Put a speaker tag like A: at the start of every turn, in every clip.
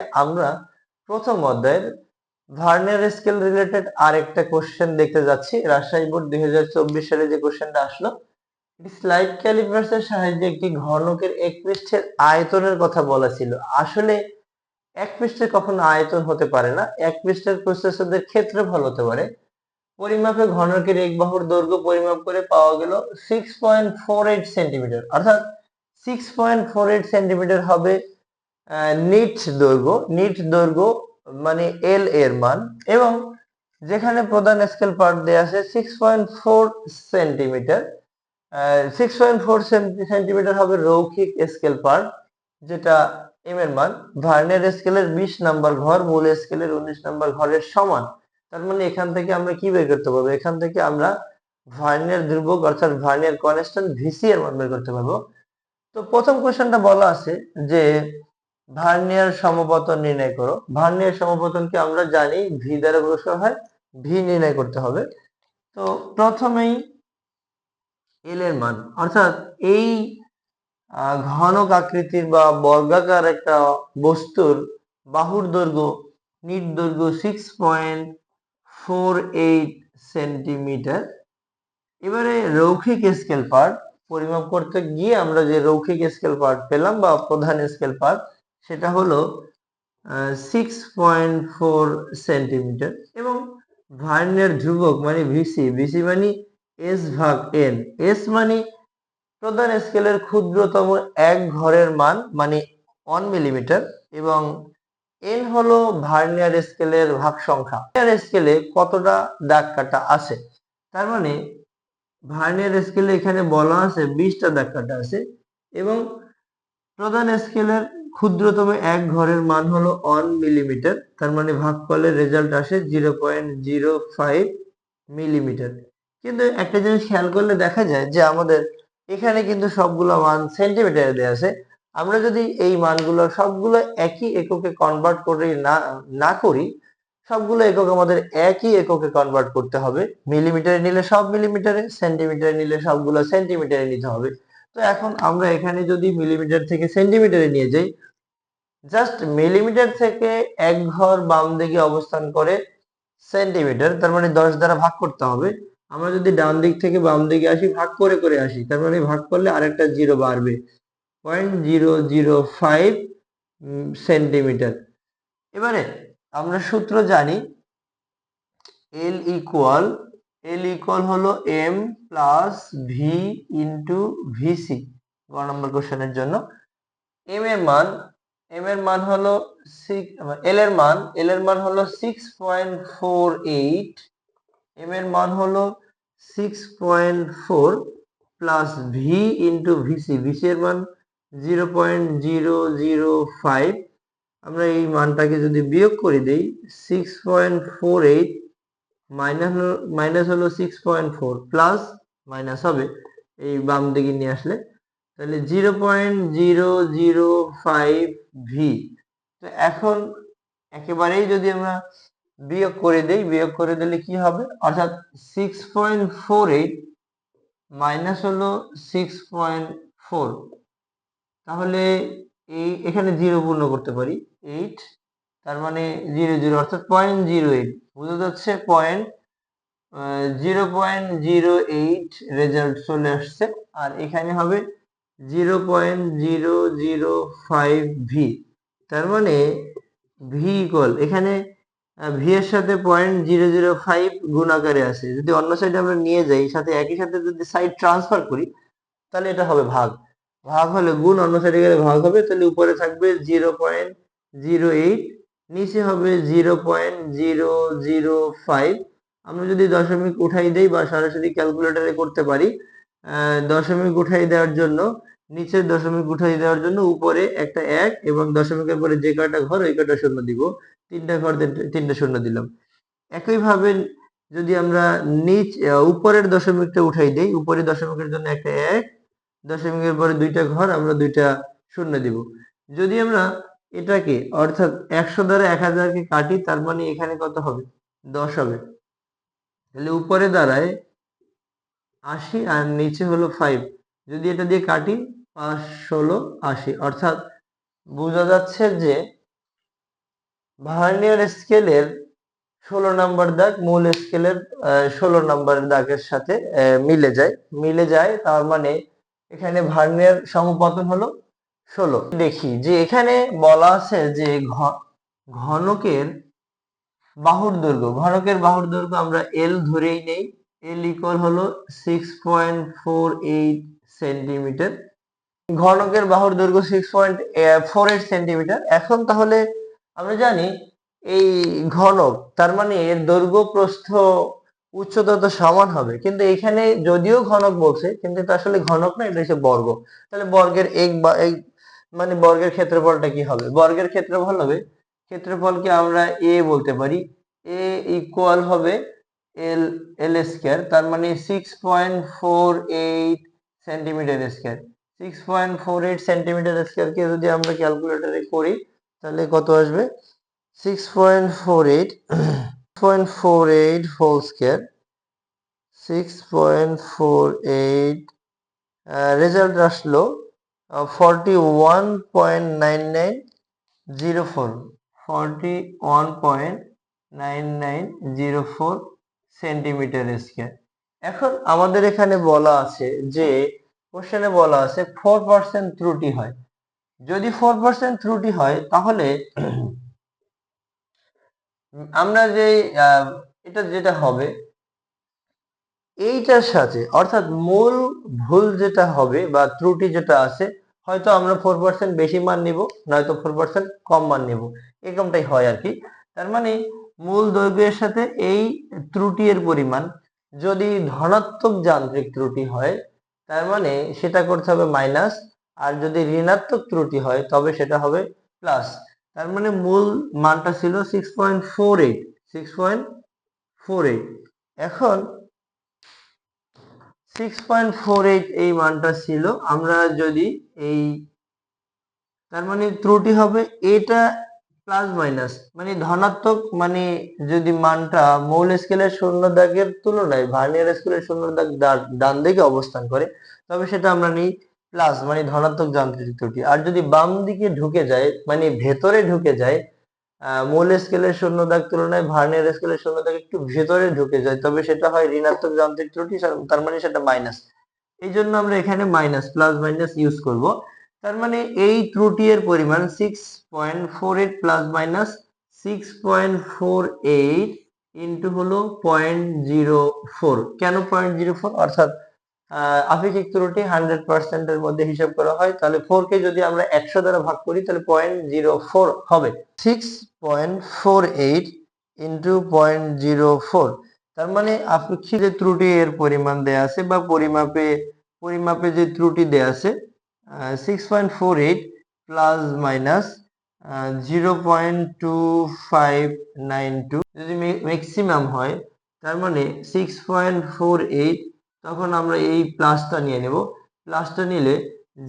A: আমরা প্রথম অধ্যায়ের ভার্নিয়ার স্কেল রিলেটেড আরেকটা কোশ্চেন দেখতে যাচ্ছি। রাজশাহী বোর্ড 2024 সালে যে কোশ্চেনটা আসলো, স্লাইড ক্যালিপার্সের সাহায্যে একটি ঘনকের এক পৃষ্ঠের আয়তনের কথা বলা ছিল। আসলে এক পৃষ্ঠে কখনো আয়তন হতে পারে না, এক পৃষ্ঠের প্রস্থচ্ছেদের ক্ষেত্রফল হতে পারে। পরিমাপে ঘনকের এক বাহুর দৈর্ঘ্য পরিমাপ করে পাওয়া গেল 6.48 সেন্টিমিটার, অর্থাৎ 6.48 সেন্টিমিটার হবে নিট দৈর্ঘ্য মানে এল এর মান। এবং যেখানে প্রধান স্কেল পার্ট দেয়া আছে 6.4 সেন্টিমিটার, 6.4 সেন্টিমিটার হবে রৈখিক স্কেল পার্ট, যেটা এম এর মান ভার্নিয়ার স্কেলের 20 নাম্বার ঘর মূল স্কেলের 19 নাম্বার ঘরের সমান। তার মানে এখান থেকে আমরা কি বের করতে পারবো? এখান থেকে আমরা ভার্নিয়ার ধ্রুবক অর্থাৎ ভার্নিয়ার কনস্ট্যান্ট ভিসি এর মান বের করতে পারবো। তো প্রথম কোশ্চেনটা বলা আছে যে ভার্নিয়ার সমপতন নির্ণয় করো। ভার্নিয়ার সমপতনকে আমরা জানি ভি দ্বারা প্রকাশ হয়, ভি নির্ণয় করতে হবে। তো প্রথমেই এল এর মান, অর্থাৎ এই ঘনক আকৃতির বা বর্গাকার একটা বস্তুর বাহুর দৈর্ঘ্য নিট দৈর্ঘ্য 6.48 সেন্টিমিটার। এবারে রৈখিক স্কেল পার্ট পরিমাপ করতে গিয়ে আমরা যে রৈখিক স্কেল পার্ট পেলাম বা প্রধান স্কেল পার্ট, সেটা হলো 6.4 সেন্টিমিটার। এবং ভার্নিয়ার ধ্রুবক মানে ভিসি মানে এস ভাগ এন। এস মানে প্রধান স্কেলের ক্ষুদ্রতম এক ঘরের মান মানে 1 মিলিমিটার, এবং এন হলো ভার্নিয়ার স্কেলের ভাগ সংখ্যা। ভার্নিয়ার স্কেলে কতটা দাগ কাটা আছে, তার মানে ভার্নিয়ার স্কেলে এখানে বলা আছে 20টা দাগ কাটা আছে। এবং প্রধান স্কেলের ক্ষুদ্রতম এক ঘরের মান হলো 1 মিলিমিটার, তার মানে ভাগফলের রেজাল্ট আসে 0.05 মিলিমিটার। কিন্তু একটা জিনিস খেয়াল করলে দেখা যায় যে আমাদের এখানে কিন্তু সবগুলো মান সেন্টিমিটারে দেওয়া আছে। আমরা যদি এই মানগুলো সবগুলো একই এককে কনভার্ট করে না করি, সবগুলো একক আমাদের একই এককে কনভার্ট করতে হবে। মিলিমিটারে নিলে সব মিলিমিটারে, সেন্টিমিটারে নিলে সবগুলো সেন্টিমিটারে নিতে হবে। তো এখন আমরা এখানে যদি মিলিমিটার থেকে সেন্টিমিটারে নিয়ে যাই, জাস্ট মিলিমিটার থেকে এক ঘর বাম দিকে অবস্থান করে সেন্টিমিটার, তার মানে 10 দ্বারা ভাগ করতে হবে। আমরা যদি ডান দিক থেকে বাম দিকে আসি, ভাগ করে করে আসি, তার মানে ভাগ করলে আরেকটা জিরো বাড়বে, 0.005 সেন্টিমিটার। এবারে আমরা সূত্র জানি এল ইকুয়াল হলো M plus V into VC. গ নম্বর কোশ্চেনের জন্য এম এর মান হলো এল এর মান হলো 6.48, এম এর মান হলো 6.4 প্লাস ভি ইন্টু ভিসি এর মান 0.005। আমরা এই মানটাকে যদি বিয়োগ করে দেই, 6.48 মাইনাস হলো 6.4 প্লাস মাইনাস হবে এই বাম দিকে নিয়ে আসলে, তাহলে 0.005 ভি। তো এখন একেবারেই যদি আমরা বিয়োগ করে দেই, বিয়োগ করে দিলে কি হবে, অর্থাৎ 6.48 মাইনাস হলো 6.4, তাহলে এই এখানে জিরো পূর্ণ করতে পারি 8, তার মানে 0 অর্থাৎ 0.08 বোঝা যাচ্ছে 0.08 রেজাল্ট চলে আসছে। আর এখানে হবে 0.005 ভি, তার মানে ভি ইকুয়াল এখানে ভি এর সাথে 0.005 গুণ আকারে আছে। যদি অন্য সাইডে আমরা নিয়ে যাই, সাথে একই সাথে যদি সাইড ট্রান্সফার করি, তাহলে এটা হবে ভাগ। ভাগ হলে গুণ, অন্য সাইডে গেলে ভাগ হবে, তাহলে উপরে থাকবে 0.08, নিচে হবে 0.005। আমরা যদি দশমিক উঠাই দেই বা সরাসরি ক্যালকুলেটরে করতে পারি, দশমিক উঠাই দেওয়ার জন্য নিচের দশমিক উঠাই দেওয়ার জন্য উপরে একটা 1 এবং দশমিকের পরে যে কয়টা ঘর ওই কয়টা শূন্য দিব, 3টা ঘর 3টা শূন্য দিলাম। একইভাবে যদি আমরা উপরের দশমিকটা উঠাই দেই, উপরের দশমিকের জন্য একটা 1, দশমিকের পরে 2টা ঘর, আমরা 2টা শূন্য দিব। যদি আমরা এটাকে অর্থাৎ 100 দ্বারা 1000কে কাটি, তার মানে এখানে কত হবে, 10 হবে। তাহলে উপরে দাঁড়ায় 80 আর নিচে হলো 5। যদি এটা দিয়ে কাটি, 5 16 80, অর্থাৎ বোঝা যাচ্ছে যে ভার্নিয়ার স্কেলের 16 নম্বর দাগ মূল স্কেলের 16 নম্বর দাগের সাথে মিলে যায়, তার মানে এখানে ভার্নিয়ার সমপতন হলো 16। দেখি যে এখানে বলা আছে যে ঘনকের বাহুর দৈর্ঘ্য আমরা এল ধরেই নেই। এল ইকুয়াল হলো 6.48 সেন্টিমিটার। ঘনকের বাহুর দৈর্ঘ্য 6.48 সেন্টিমিটার। এখন তাহলে আমরা জানি এই ঘনক, তার মানে এর দৈর্ঘ্য প্রস্থ উচ্চতা তো সমান হবে, কিন্তু এখানে যদিও ঘনক বলছে কিন্তু এটা আসলে ঘনক না, এটা হচ্ছে বর্গ। তাহলে বর্গের মানে বর্গের ক্ষেত্রফলটা কি হবে? বর্গের ক্ষেত্রফলকে আমরা এ বলতে পারি। এ ইকুয়াল হবে এল এল স্কয়ার, তার মানে 6.48 সেন্টিমিটার স্কয়ার। 6.48 সেন্টিমিটার স্কয়ারকে যদি আমরা ক্যালকুলেটরে করি তাহলে কত আসবে? 6.48 হোল স্কয়ার, 6.48 রেজাল্ট আসলো 41.9904 সেন্টিমিটার স্কয়ার। এখন আমাদের এখানে বলা আছে যে কোশ্চেনে বলা আছে 4% ত্রুটি হয়। যদি 4% ত্রুটি হয় তাহলে আমরা যে এটা যেটা হবে এইটার সাথে, অর্থাৎ মূল ভুল যেটা হবে বা ত্রুটি যেটা আছে, হয়তো আমরা 4% বেশি মান নিব, নয়তো 4% কম মান নিব, এরকমটাই হয় আর কি। তার মানে মূল দৈর্ঘ্যের সাথে এই ত্রুটি এর পরিমাণ যদি ধনাত্মক যান্ত্রিক ত্রুটি হয় তার মানে সেটা করতে হবে মাইনাস, আর যদি ঋণাত্মক ত্রুটি হয় তবে সেটা হবে প্লাস। তার মানে মূল মানটা ছিল 6.48। এখন 6.48 এই মানটা ছিল, আমরা যদি এই, তার মানে ত্রুটি হবে এটা প্লাস মাইনাস, মানে ধনাত্মক, মানে যদি মানটা মূল স্কেলের শূন্য দাগের তুলনায় ভার্নিয়ার স্কেলের শূন্য দাগ ডান দিকে অবস্থান করে তবে সেটা আমরা নিই প্লাস, মানে ধনাত্মক যান্ত্রিক ত্রুটি। আর যদি বাম দিকে ঢুকে যায়, মানে ভেতরে ঢুকে যায়, মূল স্কেলের শূন্য দাগ তুলনায় ভার্নিয়ার স্কেলের শূন্য দাগ একটু ভেতরে ঢুকে যায় তবে সেটা হয় ঋণাত্মক যান্ত্রিক ত্রুটি, তার মানে সেটা মাইনাস। এই জন্য আমরা এখানে মাইনাস, প্লাস মাইনাস ইউজ করব। তার মানে এই ত্রুটি এর পরিমাণ 6.48 প্লাস মাইনাস 6.48 ইন্টু হলো 0.04। কেন 0.04? অর্থাৎ আপেক্ষিক ত্রুটি 100% এর মধ্যে হিসাব করা হয়, তাহলে 4 কে যদি আমরা 100 দ্বারা ভাগ করি তাহলে 0.04 হবে। 6.48 ইন্টু 0.04, তার মানে আপেক্ষিক যে ত্রুটি এর পরিমাণ দেয়া আছে বা পরিমাপে যে ত্রুটি দেয়া আছে 6.48 প্লাস মাইনাস 0.2592 যদি ম্যাক্সিমাম হয়, তার মানে 6.48, তখন আমরা এই প্লাসটা নিয়ে নেব। প্লাসটা নিলে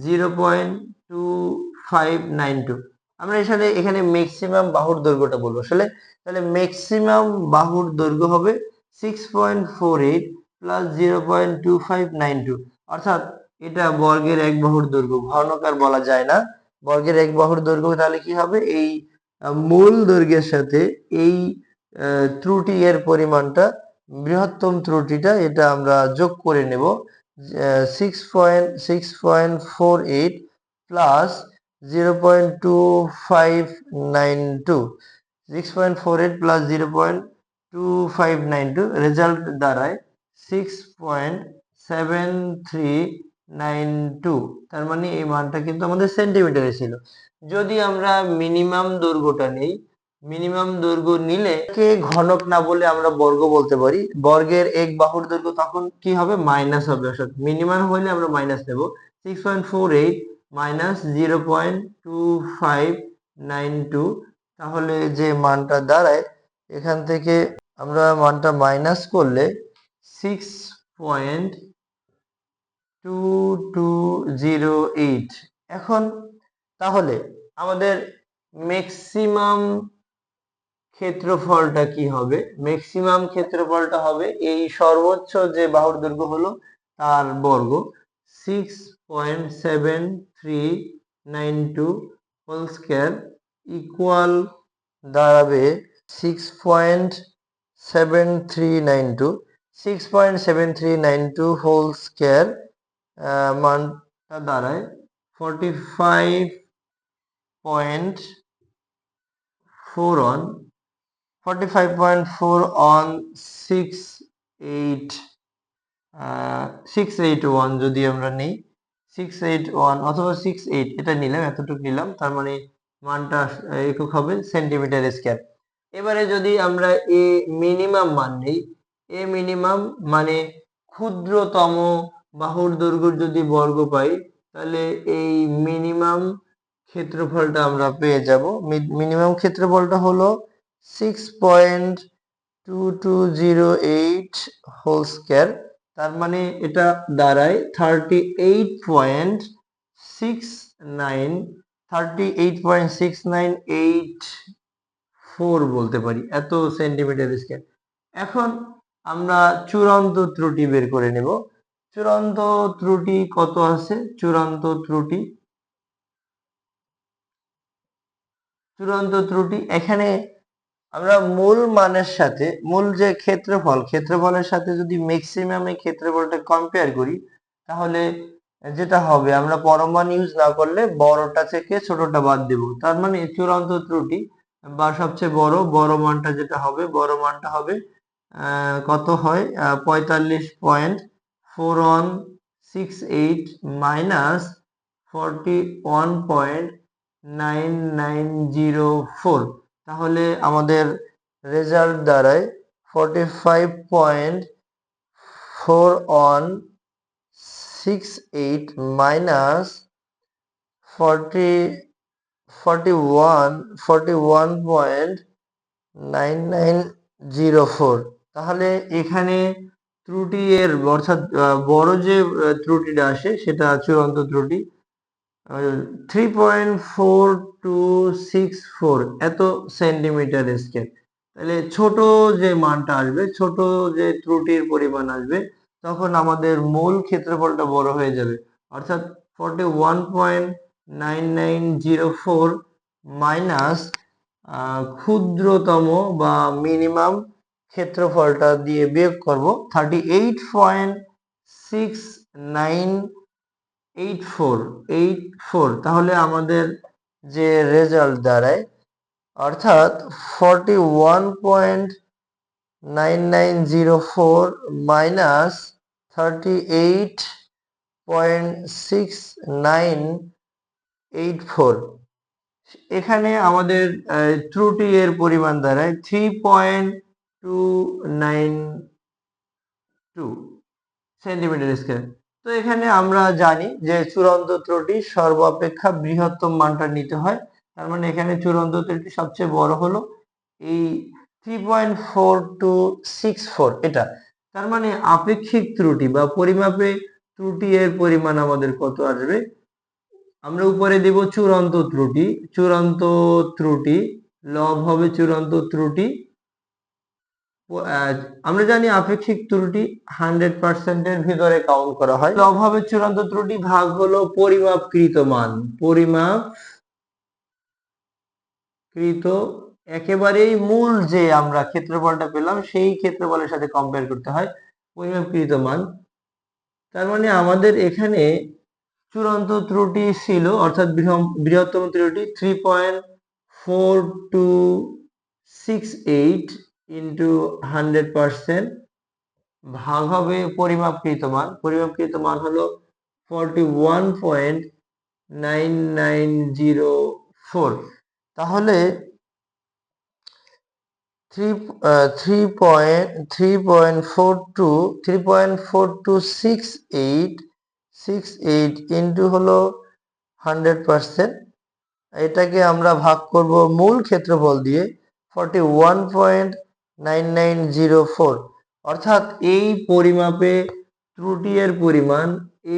A: 0.2592, আমরা এখানে ম্যাক্সিমাম বাহুর দৈর্ঘ্যটা বলবো আসলে। তাহলে ম্যাক্সিমাম বাহুর দৈর্ঘ্য হবে 6.48 প্লাস 0.2592, অর্থাৎ এটা বর্গের এক বাহুর দৈর্ঘ্য, ঘনক আর বলা যায় না, বর্গের এক বাহুর দৈর্ঘ্য। তাহলে কি হবে? এই মূল দৈর্ঘ্যের সাথে এই ত্রুটি এর পরিমাণটা, বৃহত্তম ত্রুটিটা, এটা আমরা যোগ করে নেব। 6.48 প্লাস 0.2592, 6.48 প্লাস 0.2592 রেজাল্ট দাঁড়ায় 6.7392। তার মানে এই মানটা কিন্তু আমাদের সেন্টিমিটারে ছিল। যদি আমরা মিনিমাম দৈর্ঘ্যটা নেই, মিনিমাম দৈর্ঘ্য নিলে কে ঘনক না বলে আমরা বর্গ বলতে পারি। বর্গের এক বাহুর দৈর্ঘ্য তখন কি হবে? মাইনাস হবে, অর্থাৎ মিনিমাম হলে আমরা মাইনাস নেব। 6.48 মাইনাস 0.2592, তাহলে যে মানটা দাঁড়ায় এখান থেকে আমরা মানটা মাইনাস করলে 6.2208। এখন তাহলে আমাদের ম্যাক্সিমাম ক্ষেত্রফলটা কি হবে? ম্যাক্সিমাম ক্ষেত্রফলটা হবে এই সর্বোচ্চ যে বাহুর দৈর্ঘ্য হলো তার বর্গ, 6.7392 হোল স্কয়ার ইকুয়াল দাঁড়াবে 6.7392 হোল স্কয়ার মানটা দাঁড়ায় 45.4 অন 681 যদি আমরা নেই 681 অথবা 68 এটা নিলাম, এতটুকু নিলাম, তার মানে মানটা একক হবে সেন্টিমিটার স্কয়ার। এবারে যদি আমরা এ মিনিমাম মান নেই, এ মিনিমাম মানে ক্ষুদ্রতম বাহুর দৈর্ঘ্য যদি বর্গ পাই, তাহলে এই মিনিমাম ক্ষেত্রফলটা আমরা পেয়ে যাব। মিনিমাম ক্ষেত্রফলটা হলো 6.2208 হোল স্কয়ার, তার মানে এটা দাঁড়ায় 38.6984 বলতে পারি, এত সেন্টিমিটার স্কয়ার। এখন আমরা চূড়ান্ত ত্রুটি বের করে নেব। চূড়ান্ত ত্রুটি কত আছে? চূড়ান্ত ত্রুটি এখানে আমরা মূল মানের সাথে, মূল যে ক্ষেত্রফলের সাথে যদি ম্যাক্সিমাম এই ক্ষেত্রফলটা কম্পেয়ার করি, তাহলে যেটা হবে, আমরা পরমান ইউজ না করলে বড়টা থেকে ছোটটা বাদ দেব। তার মানে চূড়ান্ত ত্রুটি বা সবচেয়ে বড় মানটা যেটা হবে, বড় মানটা হবে কত হয় 45.4168 মাইনাস 41.9904। তাহলে আমাদের রেজাল্ট দাঁড়ায় 45.4168 মাইনাস 41.9904। তাহলে এখানে ত্রুটি এর অর্থাৎ বড় যে ত্রুটিটা আসে সেটা চূড়ান্ত ত্রুটি 3.4264 এত সেন্টিমিটার স্কয়ার। তাহলে ছোট যে মানটা আসবে, ছোট যে ত্রুটির পরিমাণ আসবে, তখন আমাদের মূল ক্ষেত্রফলটা বড় হয়ে যাবে, অর্থাৎ 41.9904 মাইনাস ক্ষুদ্রতম বা মিনিমাম ক্ষেত্রফলটা দিয়ে বিয়োগ করব 38.6984। তাহলে আমাদের যে রেজাল্ট দাঁড়ায়, অর্থাৎ 41.9904 মাইনাস 38.6984, এখানে আমাদের ত্রুটি এর পরিমাণ দাঁড়ায় 3.292 সেন্টিমিটার স্কয়ার। তো এখানে আমরা জানি যে চূড়ান্ত ত্রুটি সর্বাপেক্ষা বৃহত্তম মানটা নিতে হয়, তার মানে এখানে চূড়ান্ত ত্রুটি সবচেয়ে বড় হলো এই 3.4264 এটা। তার মানে আপেক্ষিক ত্রুটি বা পরিমাপে ত্রুটি এর পরিমাণ আমাদের কত আসবে? আমরা উপরে দেব চূড়ান্ত ত্রুটি লব হবে চূড়ান্ত ত্রুটি। আমরা জানি আপেক্ষিক ত্রুটি 100% এর ভিতরে কাউন্ট করা হয়। লব হবে চূড়ান্ত ত্রুটি ভাগ হলো পরিমাপকৃত মান, পরিমাপকৃত একেবারেই মূল যে আমরা ক্ষেত্রফলটা পেলাম সেই ক্ষেত্রফলের সাথে কম্পেয়ার করতে হয় পরিমাপকৃত মান। তার মানে আমাদের এখানে চূড়ান্ত ত্রুটি ছিল, অর্থাৎ বৃহত্তম ত্রুটি 3.4268 ইন্টু 100% ভাগ হবে পরিমাপকৃত মান হলো 41.9904। তাহলে 3.4268 ইন্টু হলো 100%, এটাকে আমরা ভাগ করব মূল ক্ষেত্রফল দিয়ে 41.9904, অর্থাৎ এই পরিমাপে ত্রুটি এর পরিমাণ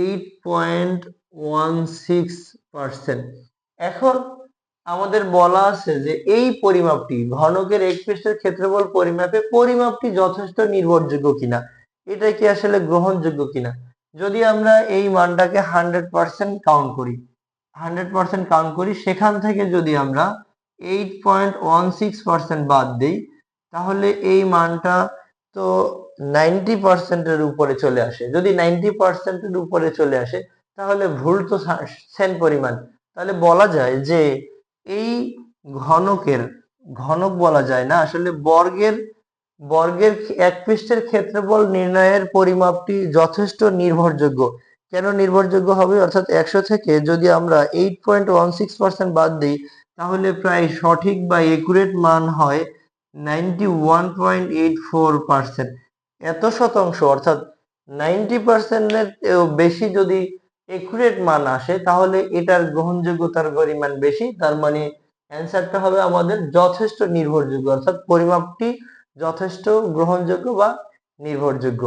A: 8.16%। এখন আমাদের বলা আছে যে এই পরিমাপটি ঘনকের এক পৃষ্ঠের ক্ষেত্রফল পরিমাপটি যথেষ্ট নির্ভরযোগ্য কিনা, এটা কি আসলে গ্রহণযোগ্য কিনা। যদি আমরা এই মানটাকে 100% কাউন্ট করি, সেখান থেকে যদি আমরা 8.16% বাদ দেই, তাহলে এই মানটা তো 90%-এর উপরে চলে আসে। যদি 90%-এর উপরে চলে আসে তাহলে ভুল তো সেম পরিমাণ। তাহলে বলা যায় যে এই ঘনকের, ঘনক বলা যায় না আসলে, বর্গের বর্গের এক পৃষ্ঠের ক্ষেত্রফল নির্ণয়ের পরিমাপটি যথেষ্ট নির্ভরযোগ্য। কেন নির্ভরযোগ্য হবে? অর্থাৎ 100 থেকে যদি আমরা 8.16% বাদ দিই তাহলে প্রায় সঠিক বা একুরেট মান হয় 91.84%। এত শতাংশ অর্থাৎ 90%-এর বেশি যদি একুরেট মান আসে তাহলে এটার গ্রহণযোগ্যতার পরিমাণ বেশি। তার মানে অ্যান্সারটা হবে আমাদের যথেষ্ট নির্ভরযোগ্য, অর্থাৎ পরিমাপটি যথেষ্ট গ্রহণযোগ্য বা নির্ভরযোগ্য।